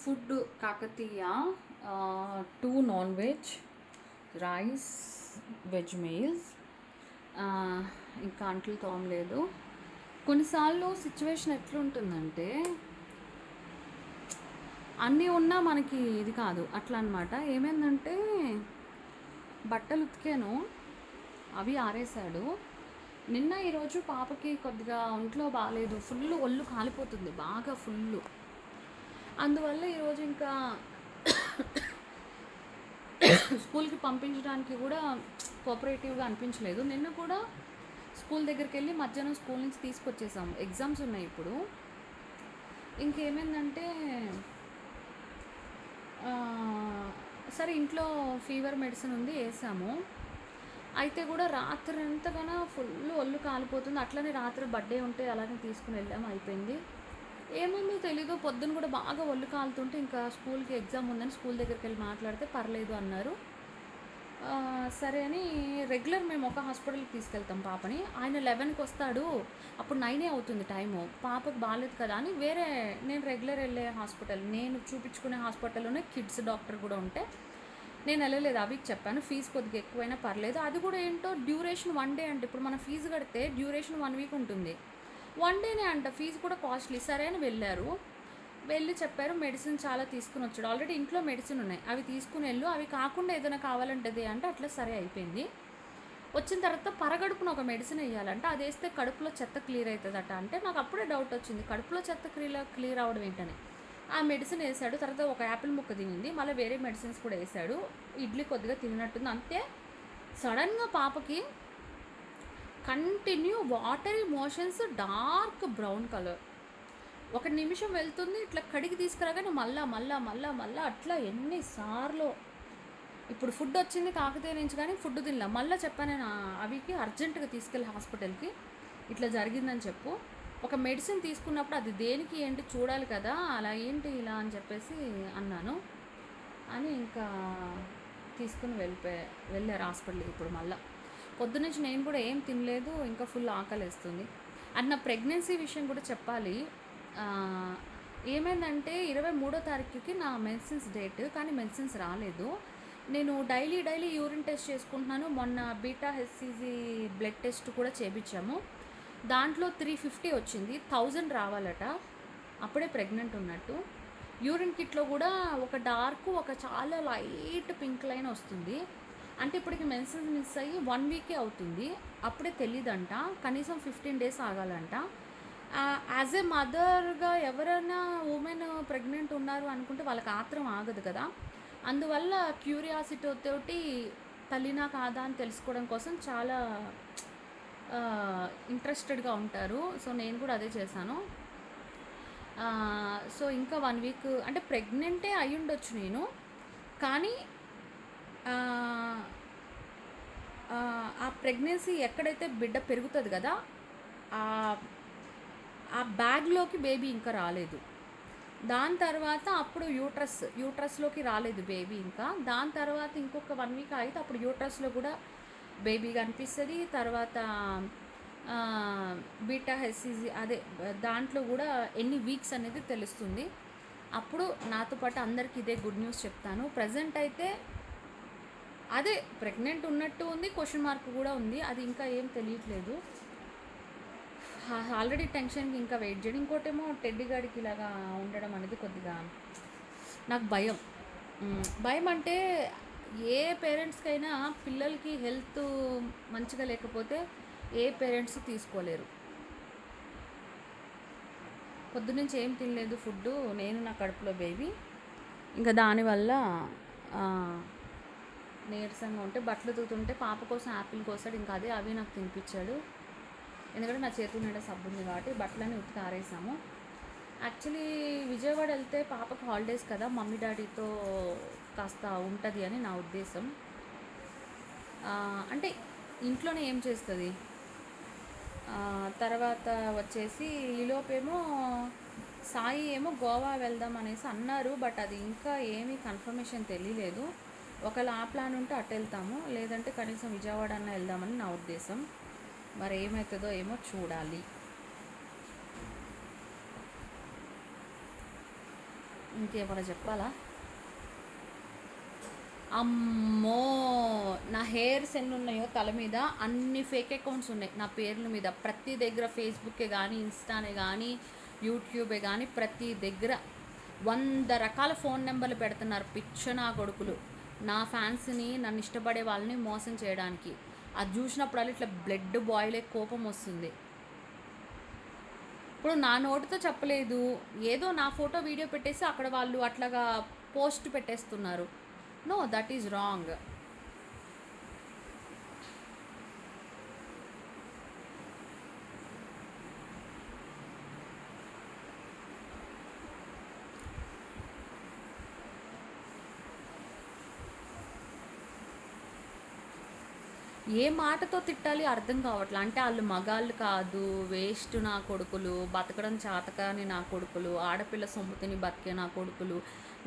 Food Kakatiya 2 non veg, rice, veg meals. ఇంకా అంట్లు తోమలేదు. కొన్నిసార్లు సిచ్యువేషన్ ఎట్లుంటుందంటే అన్నీ ఉన్నా మనకి ఇది కాదు అట్లా అనమాట. ఏమైందంటే బట్టలు ఉతికాను, అవి ఆరేసాడు. నిన్న ఈరోజు పాపకి కొద్దిగా ఒంట్లో బాగాలేదు, ఫుల్ ఒళ్ళు కాలిపోతుంది బాగా ఫుల్. అందువల్ల ఈరోజు ఇంకా స్కూల్కి పంపించడానికి కూడా కోఆపరేటివ్గా అనిపించలేదు. నిన్న కూడా స్కూల్ దగ్గరికి వెళ్ళి మధ్యాహ్నం స్కూల్ నుంచి తీసుకొచ్చేసాము, ఎగ్జామ్స్ ఉన్నాయి ఇప్పుడు. ఇంకేమైందంటే సరే ఇంట్లో ఫీవర్ మెడిసిన్ ఉంది వేసాము. అయితే కూడా రాత్రి అంతగానో ఫుల్ ఒళ్ళు కాలిపోతుంది. అట్లనే రాత్రి బర్త్డే ఉంటే అలానే తీసుకుని వెళ్ళాము, అయిపోయింది. ఏముందో తెలీదు, పొద్దున కూడా బాగా ఒళ్ళు కాలుతుంటే ఇంకా స్కూల్కి ఎగ్జామ్ ఉందని స్కూల్ దగ్గరికి వెళ్ళి మాట్లాడితే పర్లేదు అన్నారు. సరే అని రెగ్యులర్ మేము ఒక హాస్పిటల్కి తీసుకెళ్తాం పాపని. ఆయన 11కి వస్తాడు, అప్పుడు 9 అవుతుంది టైము. పాపకు బాగాలేదు కదా అని వేరే నేను రెగ్యులర్ వెళ్ళే హాస్పిటల్, నేను చూపించుకునే హాస్పిటల్లోనే కిడ్స్ డాక్టర్ కూడా ఉంటే నేను వెళ్ళలేదు. అవికి చెప్పాను ఫీజు కొద్దిగా ఎక్కువైనా పర్లేదు. అది కూడా ఏంటో డ్యూరేషన్ 1 డే అంటే ఇప్పుడు మన ఫీజు కడితే డ్యూరేషన్ 1 వీక్ ఉంటుంది, 1 డేనే అంట. ఫీజు కూడా కాస్ట్లీ. సరే అని వెళ్ళారు, వెళ్ళి చెప్పారు మెడిసిన్ చాలా తీసుకుని వచ్చాడు. ఆల్రెడీ ఇంట్లో మెడిసిన్ ఉన్నాయి, అవి తీసుకుని వెళ్ళు, అవి కాకుండా ఏదైనా కావాలంటది అంటే అట్లా సరే అయిపోయింది. వచ్చిన తర్వాత పరగడుపున ఒక మెడిసిన్ వేయాలంట, అది వేస్తే కడుపులో చెత్త క్లియర్ అవుతుందట. అంటే నాకు అప్పుడే డౌట్ వచ్చింది, కడుపులో చెత్త క్లియర్ అవ్వడం ఏంటని. ఆ మెడిసిన్ వేసాడు. తర్వాత ఒక యాపిల్ ముక్క తినింది, మళ్ళీ వేరే మెడిసిన్స్ కూడా వేసాడు. ఇడ్లీ కొద్దిగా తిన్నట్టుంది అంతే. సడన్గా పాపకి continue watery motions, dark brown colour. 1 నిమిషం వెళ్తుంది, ఇట్లా కడిగి తీసుకురాగానే మళ్ళా అట్లా ఎన్నిసార్లు. ఇప్పుడు ఫుడ్ వచ్చింది కాకతీయ నుంచి, కానీ ఫుడ్ తినలే. మళ్ళీ చెప్పాను నేను అవికి అర్జెంటుగా తీసుకెళ్ళి హాస్పిటల్కి, ఇట్లా జరిగిందని చెప్పు. ఒక మెడిసిన్ తీసుకున్నప్పుడు అది దేనికి ఏంటి చూడాలి కదా, అలా ఏంటి ఇలా అని చెప్పేసి అన్నాను. అని ఇంకా తీసుకుని వెళ్ళారు హాస్పిటల్కి. ఇప్పుడు మళ్ళీ పొద్దునుంచి నేను కూడా ఏం తినలేదు, ఇంకా ఫుల్ ఆకలిస్తుంది. అండ్ నా ప్రెగ్నెన్సీ విషయం కూడా చెప్పాలి. ఏమైందంటే 23వ తారీఖుకి నా మెడిసిన్స్ డేట్, కానీ మెడిసిన్స్ రాలేదు. నేను డైలీ యూరిన్ టెస్ట్ చేసుకుంటున్నాను. మొన్న బీటా హెచ్సిజీ బ్లడ్ టెస్ట్ కూడా చేయించాము, దాంట్లో 350 వచ్చింది. 1000 రావాలట, అప్పుడే ప్రెగ్నెంట్ ఉన్నట్టు. యూరిన్ కిట్లో కూడా ఒక డార్క్, ఒక చాలా లైట్ పింక్ లైన్ వస్తుంది. అంటే ఇప్పటికి మెడిసిన్స్ మిస్ అయ్యి 1 వీకే అవుతుంది, అప్పుడే తెలియదంట. కనీసం 15 డేస్ ఆగాలంట. యాజ్ ఏ మదర్గా ఎవరైనా ఉమెన్ ప్రెగ్నెంట్ ఉన్నారు అనుకుంటే వాళ్ళకి ఆత్రం ఆగదు కదా. అందువల్ల క్యూరియాసిటీ తోటి తల్లినా కాదా అని తెలుసుకోవడం కోసం చాలా ఇంట్రెస్టెడ్గా ఉంటారు. సో నేను కూడా అదే చేశాను. సో ఇంకా 1 వీక్ అంటే ప్రెగ్నెంటే అయి ఉండొచ్చు నేను, కానీ ఆ ప్రెగ్నెన్సీ ఎక్కడైతే బిడ్డ పెరుగుతుంది కదా, ఆ బ్యాగ్లోకి బేబీ ఇంకా రాలేదు. దాని తర్వాత అప్పుడు యూట్రస్లోకి రాలేదు బేబీ ఇంకా. దాని తర్వాత ఇంకొక 1 వీక్ అయితే అప్పుడు యూట్రస్లో కూడా బేబీ కనిపిస్తుంది. తర్వాత బీటా హెచ్సిజీ అదే దాంట్లో కూడా ఎన్ని వీక్స్ అనేది తెలుస్తుంది. అప్పుడు నాతో పాటు అందరికీ ఇదే గుడ్ న్యూస్ చెప్తాను. ప్రజెంట్ అయితే అదే ప్రెగ్నెంట్ ఉన్నట్టు ఉంది, క్వశ్చన్ మార్క్ కూడా ఉంది, అది ఇంకా ఏం తెలియట్లేదు. ఆల్రెడీ టెన్షన్కి ఇంకా వెయిట్ చేయడం. ఇంకోటేమో టెడ్డీగాడికి ఇలాగా ఉండడం అనేది కొద్దిగా నాకు భయం. అంటే ఏ పేరెంట్స్కైనా పిల్లలకి హెల్త్ మంచిగా లేకపోతే ఏ పేరెంట్స్ తీసుకోలేరు. పొద్దునుంచి ఏం తినలేదు ఫుడ్, నేను నా కడుపులో బేబీ. ఇంకా దానివల్ల నీరసంగా ఉంటే బట్టలు ఉతుకుతుంటే పాప కోసం యాపిల్ కోసాడు, ఇంకా అదే అవి నాకు తినిపించాడు. ఎందుకంటే నా చేతుల నిండా సబ్బు ఉంది కాబట్టి బట్టలన్నీ ఉతికి ఆరేసాము. యాక్చువల్లీ విజయవాడ వెళ్తే పాపకు హాలిడేస్ కదా, మమ్మీ డాడీతో కాస్త ఉంటుంది అని నా ఉద్దేశం. అంటే ఇంట్లోనే ఏం చేస్తుంది. తర్వాత వచ్చేసి ఈలోపేమో సాయి ఏమో గోవా వెళ్దాం అనేసి అన్నారు, బట్ అది ఇంకా ఏమీ కన్ఫర్మేషన్ తెలియలేదు. ఒకవేళ ఆ ప్లాన్ ఉంటే అటు వెళ్తాము, లేదంటే కనీసం విజయవాడ అన్న వెళ్దామని నా ఉద్దేశం. మరి ఏమవుతుందో ఏమో చూడాలి. ఇంకేమైనా చెప్పాలా? అమ్మో! నా హెయిర్స్ ఎన్ని ఉన్నాయో తల మీద అన్ని ఫేక్ అకౌంట్స్ ఉన్నాయి నా పేర్ల మీద. ప్రతి దగ్గర ఫేస్బుక్కే కానీ, ఇన్స్టానే కానీ, యూట్యూబే కానీ ప్రతి దగ్గర 100 రకాల ఫోన్ నెంబర్లు పెడుతున్నారు పిచ్చ నా కొడుకులు. నా ఫ్యాన్స్ని, నన్ను ఇష్టపడే వాళ్ళని మోసం చేయడానికి. అది చూసినప్పుడల్లా ఇట్లా బ్లడ్ బాయిల్ అయ్యి కోపం వస్తుంది. ఇప్పుడు నా నోటితో చెప్పలేదు, ఏదో నా ఫోటో వీడియో పెట్టేసి అక్కడ వాళ్ళు అట్లాగా పోస్ట్ పెట్టేస్తున్నారు. No, that is wrong. ఏ మాటతో తిట్టాలి అర్థం కావట్లే. అంటే వాళ్ళు మగాళ్ళు కాదు, వేస్ట్ నా కొడుకులు, బతకడం చాతకాని నా కొడుకులు, ఆడపిల్ల సొమ్ము తిని బతికే నా కొడుకులు,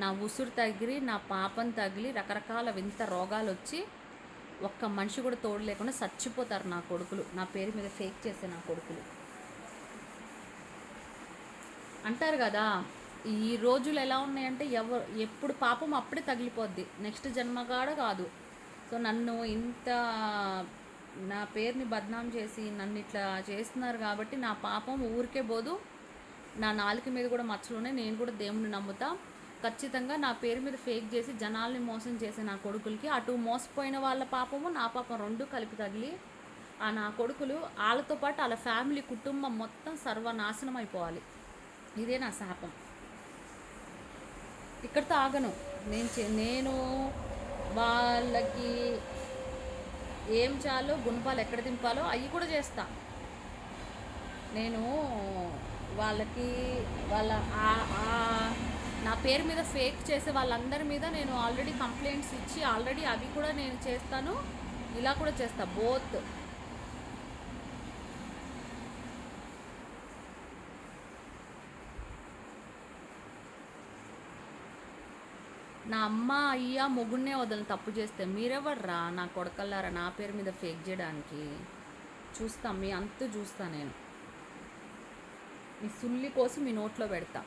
నా ఉసురు తగిలి, నా పాపం తగిలి రకరకాల వింత రోగాలు వచ్చి ఒక్క మనిషి కూడా తోడు లేకుండా చచ్చిపోతారు నా కొడుకులు. నా పేరు మీద ఫేక్ చేసే నా కొడుకులు. అంటారు కదా, ఈ రోజులు ఎలా ఉన్నాయంటే ఎప్పుడు పాపం అప్పుడే తగిలిపోద్ది, నెక్స్ట్ జన్మగాడ కాదు. సో నన్ను ఇంత నా పేరుని బద్నాం చేసి నన్ను ఇట్లా చేస్తున్నారు కాబట్టి నా పాపం ఊరికే పోదు. నా నాలుక మీద కూడా మచ్చలున్నాయి. నేను కూడా దేవుణ్ణి నమ్ముతా. ఖచ్చితంగా నా పేరు మీద ఫేక్ చేసి జనాల్ని మోసం చేసే నా కొడుకులకి, అటు మోసపోయిన వాళ్ళ పాపము నా పాపం రెండు కలిపి తగిలి ఆ నా కొడుకులు వాళ్ళతో పాటు వాళ్ళ ఫ్యామిలీ కుటుంబం మొత్తం సర్వనాశనం అయిపోవాలి. ఇదే నా శాపం. ఇక్కడితో ఆగను. నేను వాళ్ళకి ఏం చాలో గుణపాలు ఎక్కడ దింపాలో అవి కూడా చేస్తా. నేను వాళ్ళకి నా పేరు మీద ఫేక్ చేసే వాళ్ళందరి మీద నేను ఆల్రెడీ కంప్లైంట్స్ ఇచ్చి ఆల్రెడీ అవి కూడా నేను చేస్తాను, ఇలా కూడా చేస్తా, బోత్. నా అమ్మ అయ్యా మొగున్నే వదలను తప్పు చేస్తే. మీరెవర్రా నా కొడకల్లారా నా పేరు మీద ఫేక్ చేయడానికి? చూస్తా, మీ అంతు చూస్తా. నేను మీ సుల్లి కోసి మీ నోట్లో పెడతా.